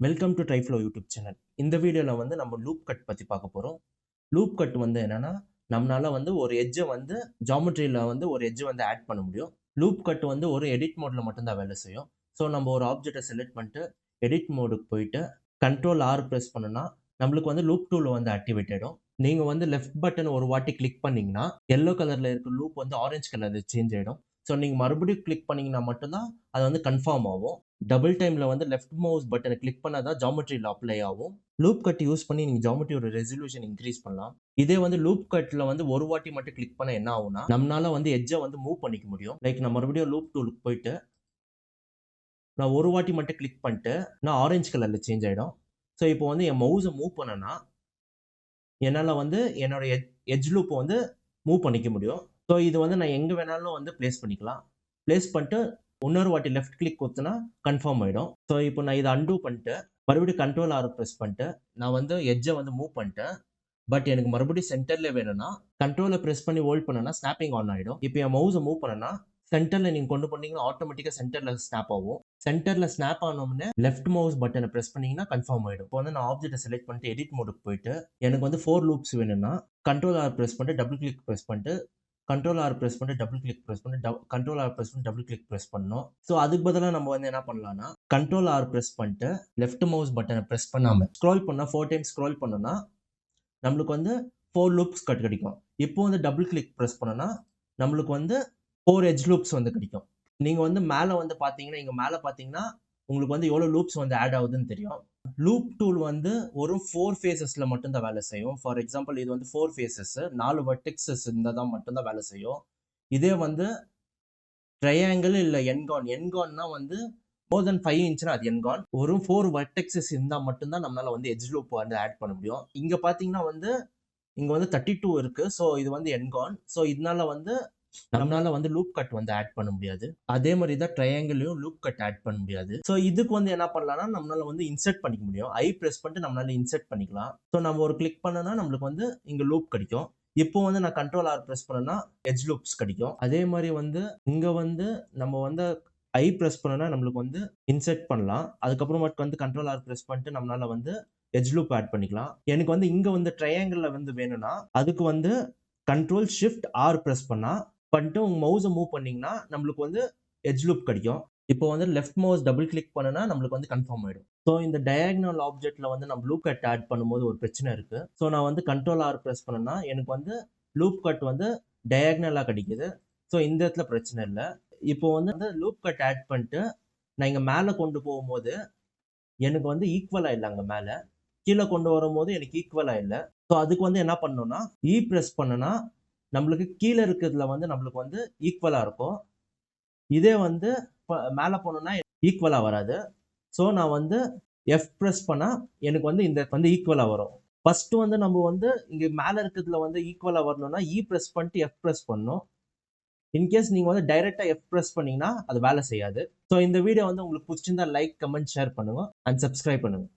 Welcome to ட்ரைஃப்ளோ YouTube channel. இந்த வீடியோவில் வந்து நம்ம லூப் கட் பற்றி பார்க்க போகிறோம். லூப் கட் வந்து என்னன்னா, நம்மளால வந்து ஒரு எட்ஜை வந்து ஜாமெட்ரியில் வந்து ஒரு எட்ஜ் வந்து ஆட் பண்ண முடியும். லூப் கட் வந்து ஒரு எடிட் மோடில் மட்டும்தான் வேலை செய்யும். ஸோ நம்ம ஒரு ஆப்ஜெக்டை செலக்ட் பண்ணிட்டு எடிட் மோடுக்கு போயிட்டு கண்ட்ரோல் ஆர் ப்ரெஸ் பண்ணோன்னா நம்மளுக்கு வந்து லூப் டூல் வந்து ஆக்டிவேட் ஆகிடும். நீங்கள் வந்து லெஃப்ட் பட்டன் ஒரு வாட்டி கிளிக் பண்ணிங்கன்னா எல்லோ கலரில் இருக்க லூப் வந்து ஆரஞ்சு கலரில் சேஞ்ச் ஆகிடும். ஸோ நீங்கள் மறுபடியும் கிளிக் பண்ணிங்கன்னா மட்டும்தான் அது வந்து கன்ஃபார்ம் ஆகும். டபுள் டைம்ல வந்து லெஃப்ட் மவுஸ் பட்டனை கிளிக் பண்ணாதான் ஜாமெட்ரியில் அப்ளை ஆகும். லூப் கட் யூஸ் பண்ணி நீங்க ஜாமெட்ரியோட ரெசல்யூஷன் இன்க்ரீஸ் பண்ணலாம். இதே வந்து லூப் கட்ல வந்து ஒரு வாட்டி மட்டும் கிளிக் பண்ண என்ன ஆகும்னா நம்மளால வந்து எட்ஜை வந்து மூவ் பண்ணிக்க முடியும். லைக் நான் மறுபடியும் லூப் டூலுக்கு போயிட்டு நான் ஒரு வாட்டி மட்டும் கிளிக் பண்ணிட்டு நான் ஆரஞ்சு கலர்ல சேஞ்ச் ஆயிடும். ஸோ இப்போ வந்து என் மவுஸை மூவ் பண்ணனா என்னால் வந்து என்னோட எட்ஜ் லூப்பை வந்து மூவ் பண்ணிக்க முடியும். ஸோ இது வந்து நான் எங்கே வேணாலும் வந்து பிளேஸ் பண்ணிக்கலாம். பிளேஸ் பண்ணிட்டு இன்னொரு வாட்டி லெஃப்ட் கிளிக் கொடுத்தனா கன்ஃபார்ம் ஆகிடும். ஸோ இப்போ நான் இதை அன்டூ பண்ணிட்டு மறுபடியும் கண்ட்ரோல் ஆர் ப்ரெஸ் பண்ணிட்டு நான் வந்து எட்ஜை வந்து மூவ் பண்ணிட்டேன். பட் எனக்கு மறுபடியும் சென்டர்ல வேணும்னா கண்ட்ரோலை ப்ரெஸ் பண்ணி ஹோல்ட் பண்ணனா ஸ்னாப்பிங் ஆன் ஆகிடும். இப்போ என் மவுஸை மூவ் பண்ணனா சென்டர்ல நீங்க கொண்டு போனீங்கன்னா ஆட்டோமேட்டிக்காக சென்டர்ல ஸ்னாப் ஆகும். சென்டர்ல ஸ்னாப் ஆனோம்னே லெஃப்ட் மவுஸ் பட்டனை ப்ரெஸ் பண்ணீங்கன்னா கன்ஃபார்ம் ஆயிடும். இப்போ வந்து நான் ஆப்ஜெக்ட்டை செலக்ட் பண்ணிட்டு எடிட் மோடுக்கு போயிட்டு எனக்கு வந்து 4 லூப்ஸ் வேணும்னா கண்ட்ரோல் ஆர் ப்ரெஸ் பண்ணிட்டு டபுள் கிளிக் ப்ரெஸ் பண்ணிட்டு கண்ட்ரோல் ஆர் ப்ரெஸ் பண்ணிட்டு டபுள் கிளிக் ப்ரெஸ் பண்ணிட்டு கண்ட்ரோல் ஆர் ப்ரெஸ் பண்ணி டபுள் கிளிக் ப்ரெஸ் பண்ணணும். ஸோ அதுக்கு பதிலாக நம்ம வந்து என்ன பண்ணலாம்னா கண்ட்ரோல் ஆர் ப்ரெஸ் பண்ணிட்டு லெஃப்ட் மவுஸ் பட்டனை ப்ரெஸ் பண்ணாம ஸ்க்ரோல் பண்ணா 4 டைம்ஸ் ஸ்க்ரோல் பண்ணோம்னா நம்மளுக்கு வந்து 4 லூப்ஸ் கிடைக்கும். இப்போ வந்து டபுள் கிளிக் ப்ரெஸ் பண்ணனா நம்மளுக்கு வந்து 4 எட்ஜ் லூப்ஸ் வந்து கிடைக்கும். நீங்க வந்து மேல வந்து பாத்தீங்கன்னா இங்க மேல பாத்தீங்கன்னா உங்களுக்கு வந்து எவ்வளவு லூப்ஸ் வந்து ஆட் ஆகுதுன்னு தெரியும். லூப் டூல் வந்து ஒரு 4 ஃபேஸஸ்ல மட்டும் தான் வேலை செய்யும். ஃபார் எக்ஸாம்பிள் இது வந்து 4 ஃபேஸஸ் 4 வெர்டெக்ஸஸ் இருந்தா தான் மட்டும் தான் வேலை செய்யும். இதே வந்து ட்ரையாங்கிள் இல்ல என்கான்னா வந்து மோர் தென் 5 இன்ச்னா அது என்கான். ஒரு 4 வெர்டெக்ஸஸ் இருந்தா மட்டும் தான் நம்மளால வந்து எட்ஜ் லூப் வந்து ஆட் பண்ண முடியும். இங்க பாத்தீங்கன்னா வந்து இங்க வந்து 32 இருக்கு. ஸோ இது வந்து என்கான். ஸோ இதனால வந்து நம்மளால வந்து லூப் கட் வந்து ஆட் பண்ண முடியாது. அதே மாதிரி தான் ட்ரையாங்கிளையும் லூப் கட் ஆட் பண்ண முடியாது. ஸோ இதுக்கு வந்து என்ன பண்ணலாம்னா நம்மளால வந்து இன்சர்ட் பண்ணிக்க முடியும். ஐ பிரஸ் பண்ணிட்டு நம்மளால இன்சர்ட் பண்ணிக்கலாம். ஸோ நம்ம ஒரு கிளிக் பண்ணனா நம்மளுக்கு வந்து இங்க லூப் கிடைக்கும். இப்போ வந்து நான் கண்ட்ரோல் ஆர் பிரஸ் பண்ணனா எட்ஜ் லூப்ஸ் கிடைக்கும். அதே மாதிரி வந்து இங்க வந்து நம்ம வந்து ஐ பிரஸ் பண்ணனா நம்மளுக்கு வந்து இன்சர்ட் பண்ணலாம். அதுக்கப்புறமாட்டு வந்து கண்ட்ரோல் ஆர் பிரஸ் பண்ணிட்டு நம்மளால வந்து எட்ஜ் லூப் ஆட் பண்ணிக்கலாம். எனக்கு வந்து இங்க வந்து ட்ரையாங்கிள்ல வந்து வேணும்னா அதுக்கு வந்து கண்ட்ரோல் ஷிஃப்ட் ஆர் பிரஸ் பண்ணிட்டு உங்க மவுஸை மூவ் பண்ணீங்கன்னா நம்மளுக்கு வந்து எட்ஜ் லூப் கிடைக்கும். இப்போ வந்து லெஃப்ட் மவுஸ் டபுள் கிளிக் பண்ணனா நம்மளுக்கு வந்து கன்ஃபார்ம் ஆயிடும். ஸோ இந்த டயகனல் ஆப்ஜெக்ட்ல வந்து நம்ம லூப் கட் ஆட் பண்ணும்போது ஒரு பிரச்சனை இருக்கு. ஸோ நான் வந்து கண்ட்ரோல் ஆர் பிரஸ் பண்ணனா எனக்கு வந்து லூப் கட் வந்து டயகனலா கிடைக்குது. ஸோ இந்த இடத்துல பிரச்சனை இல்லை. இப்போ வந்து லூப் கட் ஆட் பண்ணிட்டு நான் இங்க மேல கொண்டு போகும்போது எனக்கு வந்து ஈக்குவலா இல்லை. அங்க மேல கீழே கொண்டு வரும்போது எனக்கு ஈக்குவலா இல்லை. ஸோ அதுக்கு வந்து என்ன பண்ணணும்னா இ பிரஸ் பண்ணனா நம்மளுக்கு கீழே இருக்கிறதுல வந்து நம்மளுக்கு வந்து ஈக்குவலா இருக்கும். இதே வந்து மேல போனோம்னா ஈக்குவலா வராது. ஸோ நான் வந்து எஃப் பிரஸ் பண்ணா எனக்கு வந்து இந்த வந்து ஈக்குவலா வரும். ஃபர்ஸ்ட் வந்து நம்ம வந்து இங்க மேல இருக்கிறதுல வந்து ஈக்குவலா வரணும்னா இ பிரஸ் பண்ணிட்டு எஃப் பிரஸ் பண்ணணும். இன்கேஸ் நீங்க வந்து டைரக்டா எஃப் பிரஸ் பண்ணீங்கன்னா அது வேலை செய்யாது. ஸோ இந்த வீடியோ வந்து உங்களுக்கு பிடிச்சிருந்தா லைக், கமெண்ட், ஷேர் பண்ணுங்க அண்ட் சப்ஸ்கிரைப் பண்ணுங்க.